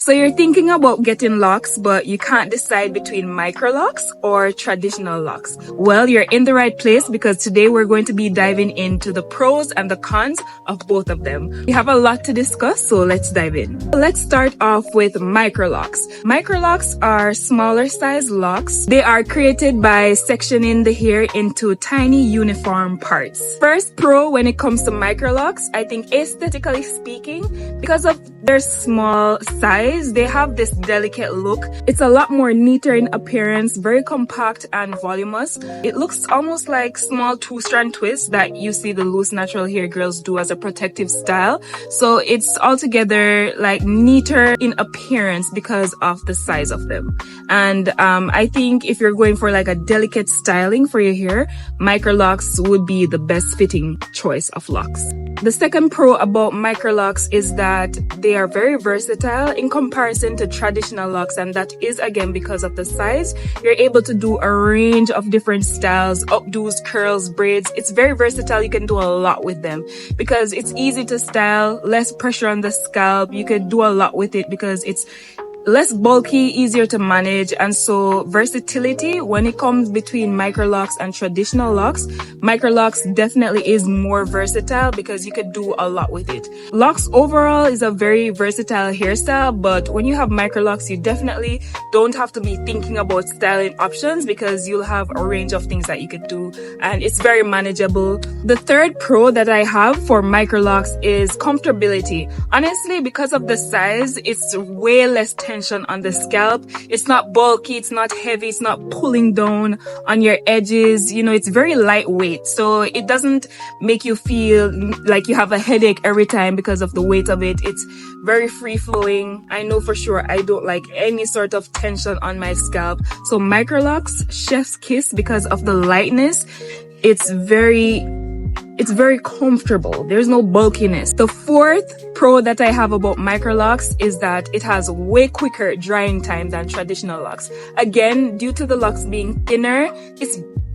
So you're thinking about getting locks, but you can't decide between microlocks or traditional locks. Well, you're in the right place because today we're going to be diving into the pros and the cons of both of them. We have a lot to discuss, so let's dive in. Let's start off with microlocks. Microlocks are smaller size locks. They are created by sectioning the hair into tiny uniform parts. First pro when it comes to microlocks, I think aesthetically speaking, because of their small size, they have this delicate look. It's a lot more neater in appearance, very compact and voluminous. It looks almost like small two-strand twists that you see the loose natural hair girls do as a protective style. So it's altogether like neater in appearance because of the size of them. And I think if you're going for like a delicate styling for your hair, microlocks would be the best fitting choice of locks. The second pro about microlocks is that they are very versatile in comparison to traditional locks, and that is again because of the size. You're able to do a range of different styles, updos, curls, braids. It's very versatile. You can do a lot with them because it's easy to style, less pressure on the scalp. You can do a lot with it because it's less bulky, easier to manage. And so versatility when it comes between microlocks and traditional locks, microlocks definitely is more versatile because you could do a lot with it. Locks overall is a very versatile hairstyle, but when you have microlocks, you definitely don't have to be thinking about styling options because you'll have a range of things that you could do and it's very manageable. The third pro that I have for microlocks is comfortability. Honestly, because of the size, it's way less tension on the scalp. It's not bulky, it's not heavy, it's not pulling down on your edges. You know, it's very lightweight, so it doesn't make you feel like you have a headache every time because of the weight of it. It's very free flowing. I know for sure I don't like any sort of tension on my scalp. So microlocks, chef's kiss because of the lightness. It's very comfortable. There's no bulkiness. The fourth pro that I have about microlocks is that it has way quicker drying time than traditional locks. Again, due to the locks being thinner,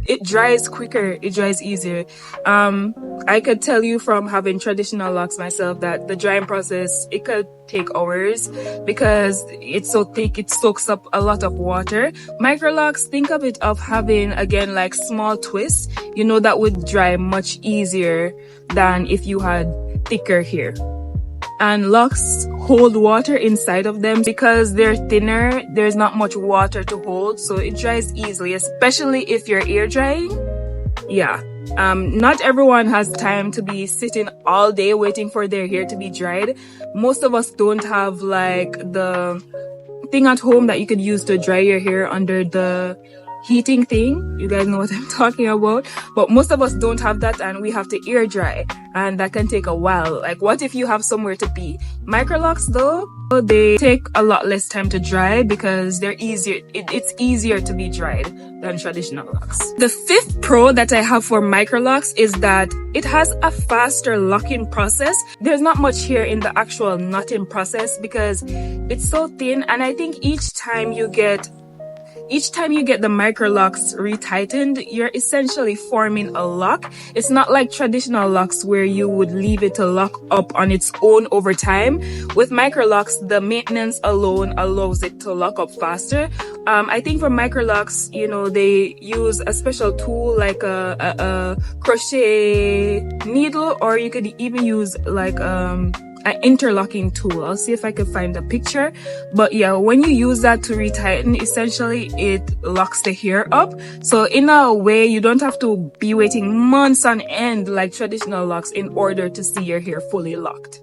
it dries quicker, it dries easier. I could tell you from having traditional locks myself that the drying process, it could take hours because it's so thick, it soaks up a lot of water. Microlocks, think of it of having, again, like small twists, you know, that would dry much easier than if you had thicker hair. And locks hold water inside of them because they're thinner. There's not much water to hold, so it dries easily, especially if you're air drying. Yeah. Not everyone has time to be sitting all day waiting for their hair to be dried. Most of us don't have like the thing at home that you could use to dry your hair under the heating thing. You guys know what I'm talking about. But most of us don't have that and we have to air dry. And that can take a while. Like, what if you have somewhere to be? Microlocks though, they take a lot less time to dry because they're easier. It's easier to be dried than traditional locks. The fifth pro that I have for microlocks is that it has a faster locking process. There's not much here in the actual knotting process because it's so thin. And I think each time you get the microlocks retightened, you're essentially forming a lock. It's not like traditional locks where you would leave it to lock up on its own over time. With microlocks, the maintenance alone allows it to lock up faster. I think for microlocks, you know, they use a special tool like a crochet needle, or you could even use like an interlocking tool. I'll see if I can find a picture. But yeah, when you use that to retighten, essentially it locks the hair up. So in a way, you don't have to be waiting months on end like traditional locks in order to see your hair fully locked.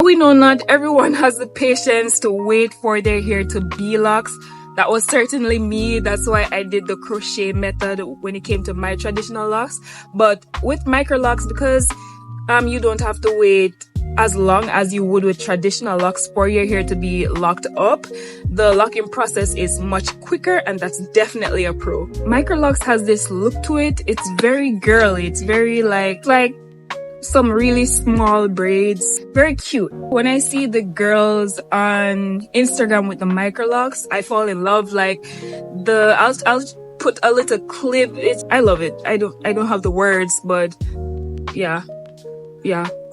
We know not everyone has the patience to wait for their hair to be locked. That was certainly me. That's why I did the crochet method when it came to my traditional locks. But with microlocks, because you don't have to wait as long as you would with traditional locks for your hair to be locked up, the locking process is much quicker, and that's definitely a pro. Microlocks has this look to it. It's very girly. It's very like some really small braids. Very cute. When I see the girls on Instagram with the microlocks, I fall in love. Like I'll put a little clip. I love it. I don't have the words, but yeah.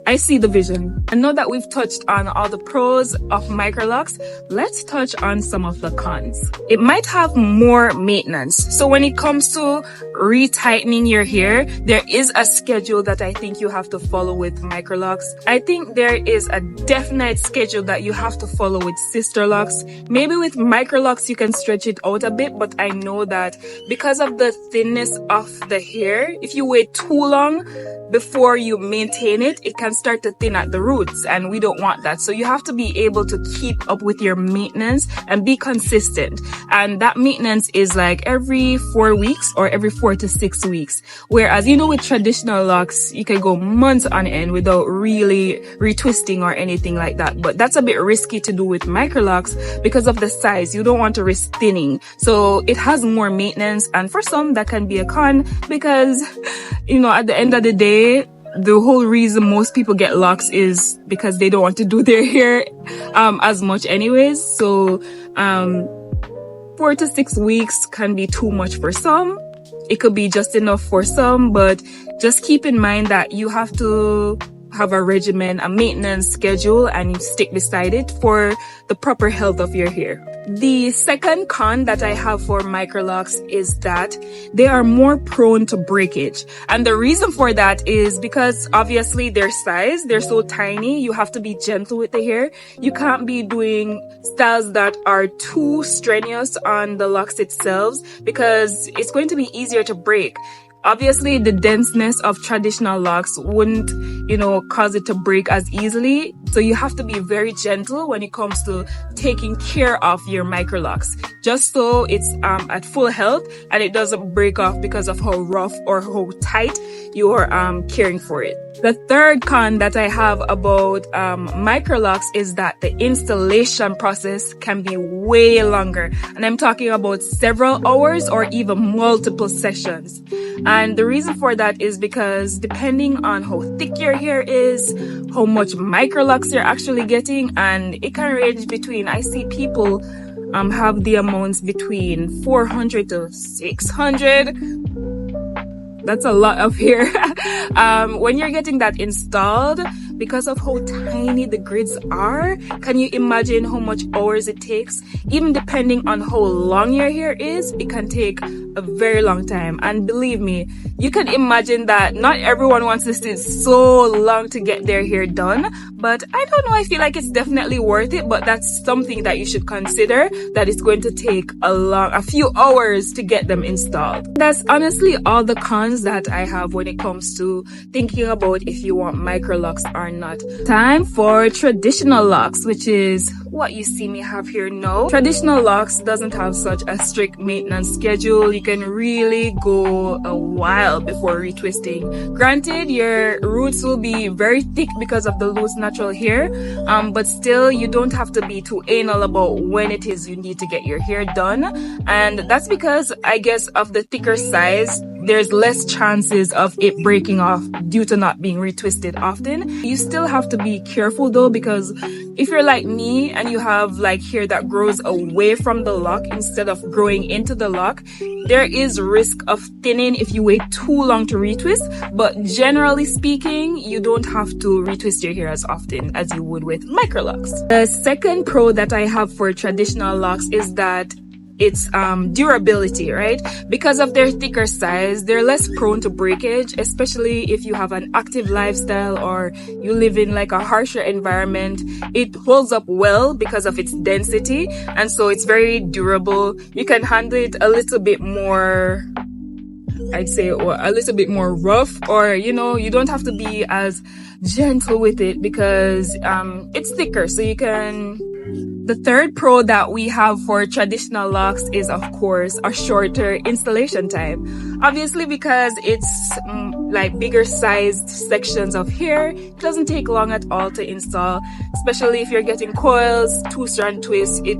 I see the vision. And now that we've touched on all the pros of Microlocs, let's touch on some of the cons. It might have more maintenance. So when it comes to retightening your hair, there is a schedule that I think you have to follow with Microlocs. I think there is a definite schedule that you have to follow with sister locks. Maybe with Microlocs you can stretch it out a bit, but I know that because of the thinness of the hair, if you wait too long before you maintain it, it can start to thin at the roots, and we don't want that. So you have to be able to keep up with your maintenance and be consistent. And that maintenance is like every 4 weeks or every 4 to 6 weeks. Whereas, you know, with traditional locks, you can go months on end without really retwisting or anything like that. But that's a bit risky to do with Microlocs because of the size. You don't want to risk thinning. So it has more maintenance, and for some that can be a con because, you know, at the end of the day, the whole reason most people get locks is because they don't want to do their hair as much anyways. So 4 to 6 weeks can be too much for some. It could be just enough for some, but just keep in mind that you have to have a regimen, a maintenance schedule, and stick beside it for the proper health of your hair. The second con that I have for Microlocs is that they are more prone to breakage. And the reason for that is because obviously their size, they're so tiny, you have to be gentle with the hair. You can't be doing styles that are too strenuous on the locks itself because it's going to be easier to break. Obviously, the denseness of traditional locks wouldn't, you know, cause it to break as easily. So you have to be very gentle when it comes to taking care of your Microlocs, just so it's at full health and it doesn't break off because of how rough or how tight you're caring for it. The third con that I have about Microlocs is that the installation process can be way longer. And I'm talking about several hours or even multiple sessions. And the reason for that is because depending on how thick your hair is, how much Microlocs you're actually getting, and it can range between, I see people have the amounts between 400 to 600. That's a lot of hair. When you're getting that installed, because of how tiny the grids are, can you imagine how much hours it takes? Even depending on how long your hair is, it can take a very long time. And believe me, you can imagine that not everyone wants to sit so long to get their hair done. But I don't know, I feel like it's definitely worth it. But that's something that you should consider, that it's going to take a few hours to get them installed. That's honestly all the cons that I have when it comes to thinking about if you want Microlocs or not. Time for traditional locks, which is what you see me have here now. Traditional locks doesn't have such a strict maintenance schedule. You can really go a while before retwisting. Granted, your roots will be very thick because of the loose natural hair, but still you don't have to be too anal about when it is you need to get your hair done. And that's because, I guess, of the thicker size, there's less chances of it breaking off due to not being retwisted often. You still have to be careful though, because if you're like me and you have like hair that grows away from the lock instead of growing into the lock, there is risk of thinning if you wait too long to retwist. But generally speaking, you don't have to retwist your hair as often as you would with Microlocs. The second pro that I have for traditional locks is that it's durability, right? Because of their thicker size, they're less prone to breakage, especially if you have an active lifestyle or you live in like a harsher environment. It holds up well because of its density, and so it's very durable. You can handle it a little bit more, I'd say, or a little bit more rough, or, you know, you don't have to be as gentle with it because it's thicker, so you can. The third pro that we have for traditional locks is, of course, a shorter installation time. Obviously, because it's like bigger sized sections of hair, it doesn't take long at all to install, especially if you're getting coils, 2-strand twists. It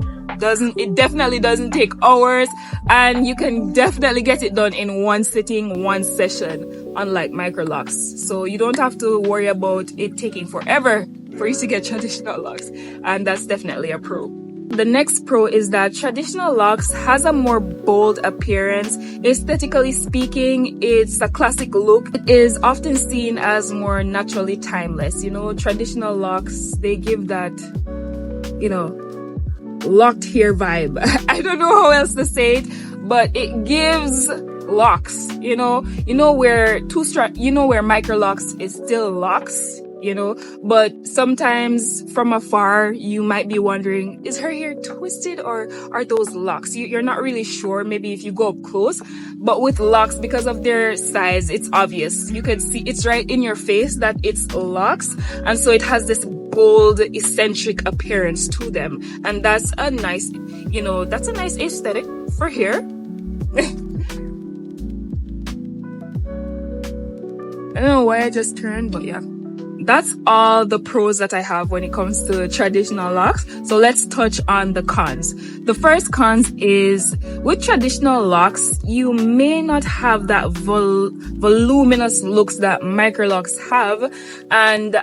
definitely doesn't take hours, and you can definitely get it done in one sitting, one session, unlike Microlocs. So you don't have to worry about it taking forever for you to get traditional locks, and that's definitely a pro. The next pro is that traditional locks has a more bold appearance. Aesthetically speaking, it's a classic look. It is often seen as more naturally timeless. You know, traditional locks, they give that, you know, locked hair vibe. I don't know how else to say it, but it gives locks, you know where where microlocks is still locks, you know, but sometimes from afar you might be wondering, is her hair twisted or are those locks? You're not really sure, maybe if you go up close. But with locks, because of their size, it's obvious. You can see it's right in your face that it's locks, and so it has this bold, eccentric appearance to them, and that's a nice, you know, that's a nice aesthetic for hair. I don't know why I just turned, but yeah. That's all the pros that I have when it comes to traditional locks. So let's touch on the cons. The first cons is with traditional locks, you may not have that voluminous looks that microlocks have. And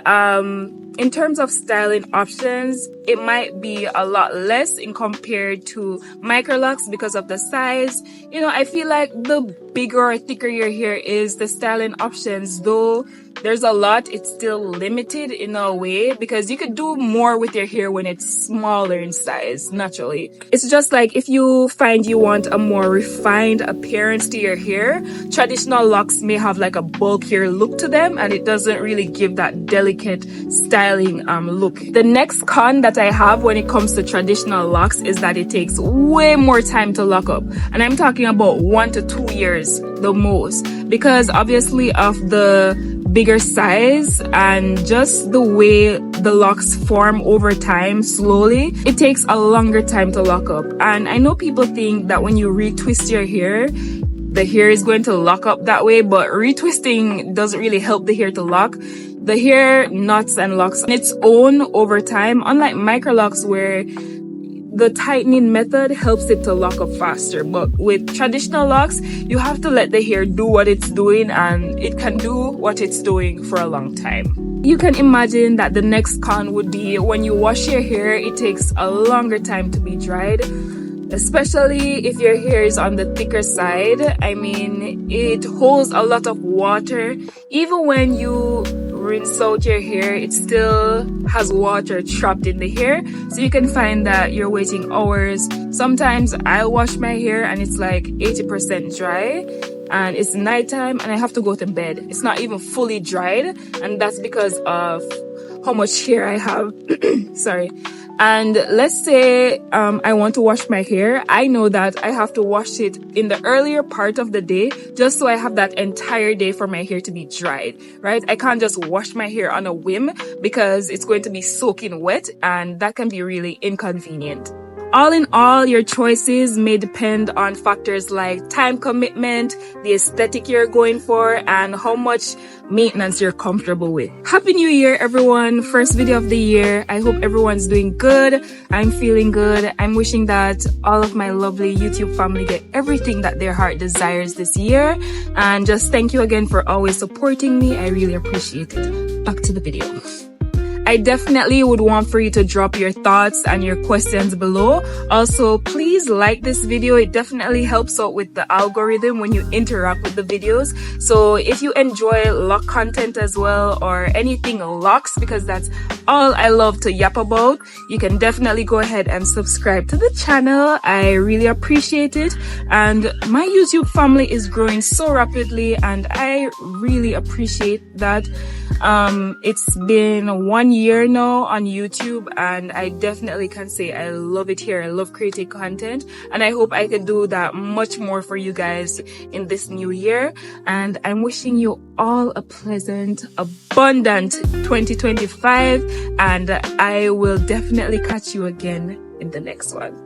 in terms of styling options, it might be a lot less in compared to microlocks because of the size. You know, I feel like the bigger or thicker your hair is, the styling options, though there's a lot, it's still limited in a way because you could do more with your hair when it's smaller in size, naturally. It's just like if you find you want a more refined appearance to your hair, traditional locks may have like a bulkier look to them, and it doesn't really give that delicate styling look. The next con that I have when it comes to traditional locks is that it takes way more time to lock up, and I'm talking about 1 to 2 years the most, because obviously of the bigger size and just the way the locks form over time slowly, it takes a longer time to lock up. And I know people think that when you retwist your hair, the hair is going to lock up that way, but retwisting doesn't really help the hair to lock. The hair knots and locks on its own over time, unlike microlocks where the tightening method helps it to lock up faster. But with traditional locks, you have to let the hair do what it's doing, and it can do what it's doing for a long time. You can imagine that the next con would be when you wash your hair, it takes a longer time to be dried, especially if your hair is on the thicker side. I mean, it holds a lot of water. Even when you rinse out your hair, it still has water trapped in the hair, so you can find that you're waiting hours. Sometimes I wash my hair and it's like 80% dry, and it's nighttime and I have to go to bed. It's not even fully dried, and that's because of how much hair I have. Sorry. And let's say I want to wash my hair. I know that I have to wash it in the earlier part of the day just so I have that entire day for my hair to be dried, right? I can't just wash my hair on a whim because it's going to be soaking wet, and that can be really inconvenient. All in all, your choices may depend on factors like time commitment, the aesthetic you're going for, and how much maintenance you're comfortable with. Happy New Year, everyone. First video of the year. I hope everyone's doing good. I'm feeling good. I'm wishing that all of my lovely YouTube family get everything that their heart desires this year. And just thank you again for always supporting me. I really appreciate it. Back to the video. I definitely would want for you to drop your thoughts and your questions below. Also, please like this video. It definitely helps out with the algorithm when you interact with the videos. So if you enjoy lock content as well, or anything locks, because that's all I love to yap about, you can definitely go ahead and subscribe to the channel. I really appreciate it. And my YouTube family is growing so rapidly, and I really appreciate that. It's been 1 year now on YouTube, and I definitely can say I love it here. I love creating content, and I hope I can do that much more for you guys in this new year. And I'm wishing you all a pleasant, abundant 2025, and I will definitely catch you again in the next one.